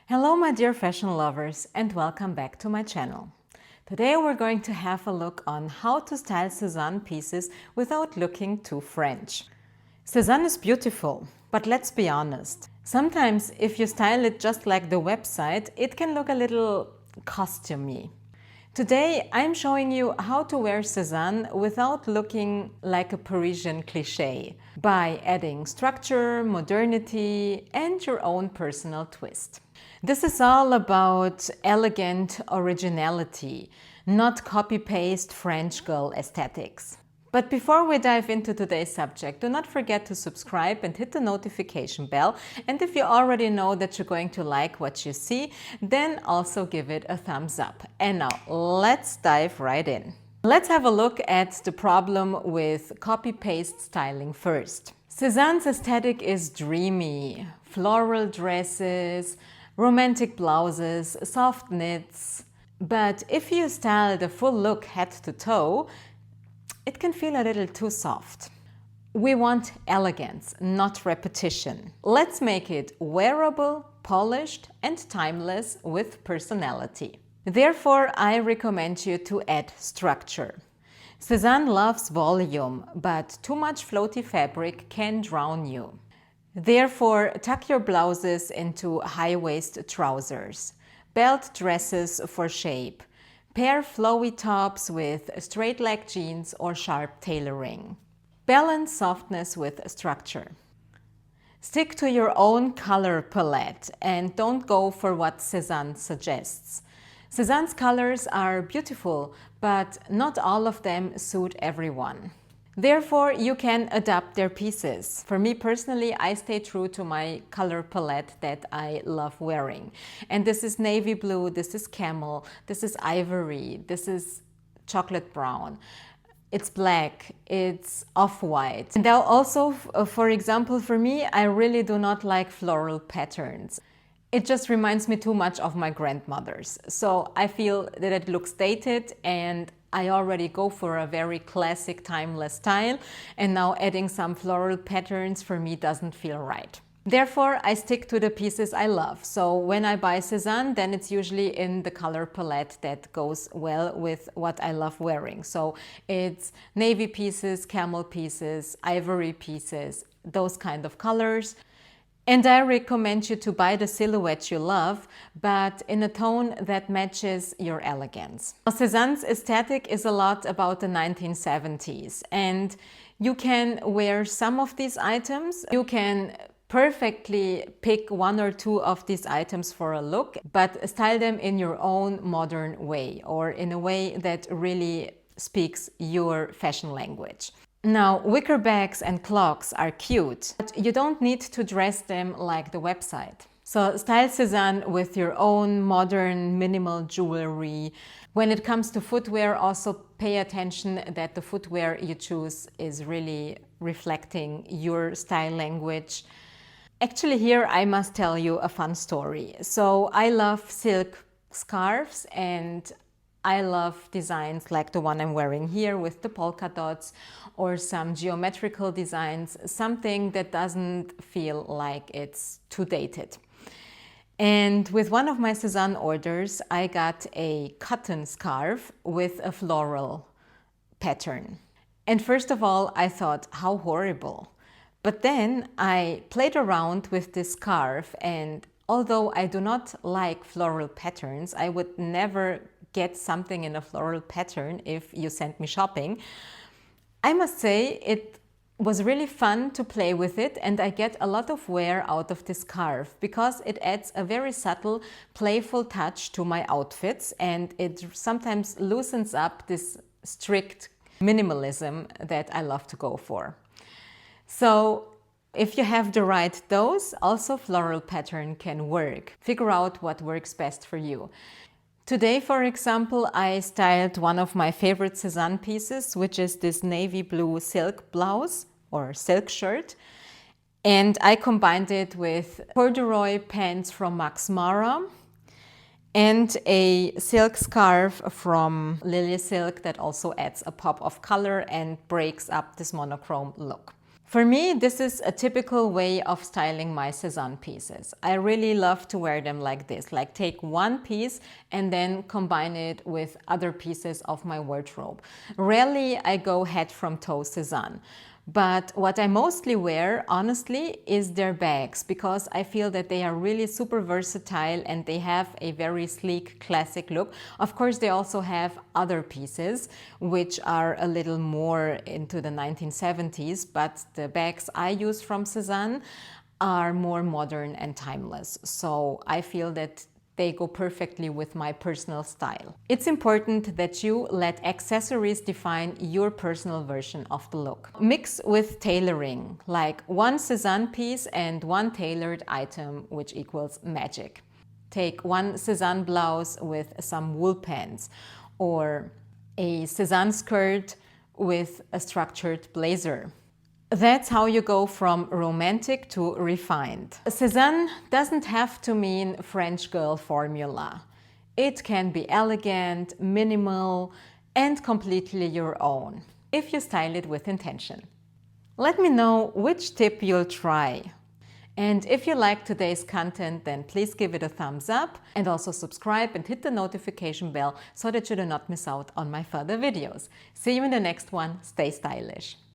Hello my dear fashion lovers and welcome back to my channel. Today we're going to have a look on how to style Sézane pieces without looking too French. Sézane is beautiful, but let's be honest. Sometimes if you style it just like the website, it can look a little costumey. Today I'm showing you how to wear Sézane without looking like a Parisian cliché by adding structure, modernity and your own personal twist. This is all about elegant originality, not copy-paste French girl aesthetics. But before we dive into today's subject, do not forget to subscribe and hit the notification bell. And if you already know that you're going to like what you see, then also give it a thumbs up. And now let's dive right in. Let's have a look at the problem with copy-paste styling first. Sézane's aesthetic is dreamy, floral dresses, romantic blouses, soft knits. But if you style the full look head to toe, it can feel a little too soft. We want elegance, not repetition. Let's make it wearable, polished, and timeless with personality. Therefore, I recommend you to add structure. Sézane loves volume, but too much floaty fabric can drown you. Therefore, tuck your blouses into high-waist trousers, belt dresses for shape, pair flowy tops with straight leg jeans or sharp tailoring. Balance softness with structure. Stick to your own color palette and don't go for what Sézane suggests. Sézane's colors are beautiful, but not all of them suit everyone. Therefore, you can adapt their pieces. For me personally, I stay true to my color palette that I love wearing. And this is navy blue, this is camel, this is ivory, this is chocolate brown. It's black, it's off-white. And now also, for example, for me, I really do not like floral patterns. It just reminds me too much of my grandmother's. So I feel that it looks dated and I already go for a very classic, timeless style, and now adding some floral patterns for me doesn't feel right. Therefore, I stick to the pieces I love. So when I buy Sézane, then it's usually in the color palette that goes well with what I love wearing. So it's navy pieces, camel pieces, ivory pieces, those kind of colors. And I recommend you to buy the silhouette you love, but in a tone that matches your elegance. Sézane's aesthetic is a lot about the 1970s, and you can wear some of these items. You can perfectly pick one or two of these items for a look, but style them in your own modern way or in a way that really speaks your fashion language. Now, wicker bags and clocks are cute, but you don't need to dress them like the website. So style Sézane with your own modern minimal jewelry. When it comes to footwear, also pay attention that the footwear you choose is really reflecting your style language. Actually, here I must tell you a fun story. So I love silk scarves and I love designs like the one I'm wearing here with the polka dots or some geometrical designs, something that doesn't feel like it's too dated. And with one of my Sézane orders, I got a cotton scarf with a floral pattern. And first of all, I thought, how horrible. But then I played around with this scarf, and although I do not like floral patterns, I would never get something in a floral pattern if you sent me shopping. I must say it was really fun to play with it, and I get a lot of wear out of this scarf because it adds a very subtle, playful touch to my outfits, and it sometimes loosens up this strict minimalism that I love to go for. So if you have the right dose, also floral pattern can work. Figure out what works best for you. Today, for example, I styled one of my favorite Sézane pieces, which is this navy blue silk blouse or silk shirt. And I combined it with corduroy pants from Max Mara and a silk scarf from Lily Silk that also adds a pop of color and breaks up this monochrome look. For me, this is a typical way of styling my Sézane pieces. I really love to wear them like this, like take one piece and then combine it with other pieces of my wardrobe. Rarely I go head from toe Sézane. But what I mostly wear, honestly, is their bags, because I feel that they are really super versatile and they have a very sleek, classic look. Of course, they also have other pieces which are a little more into the 1970s, but the bags I use from Sézane are more modern and timeless. So I feel that they go perfectly with my personal style. It's important that you let accessories define your personal version of the look. Mix with tailoring, like one Sézane piece and one tailored item, which equals magic. Take one Sézane blouse with some wool pants, or a Sézane skirt with a structured blazer. That's how you go from romantic to refined. Sézane doesn't have to mean French girl formula. It can be elegant, minimal, and completely your own, if you style it with intention. Let me know which tip you'll try. And if you like today's content, then please give it a thumbs up and also subscribe and hit the notification bell so that you do not miss out on my further videos. See you in the next one. Stay stylish.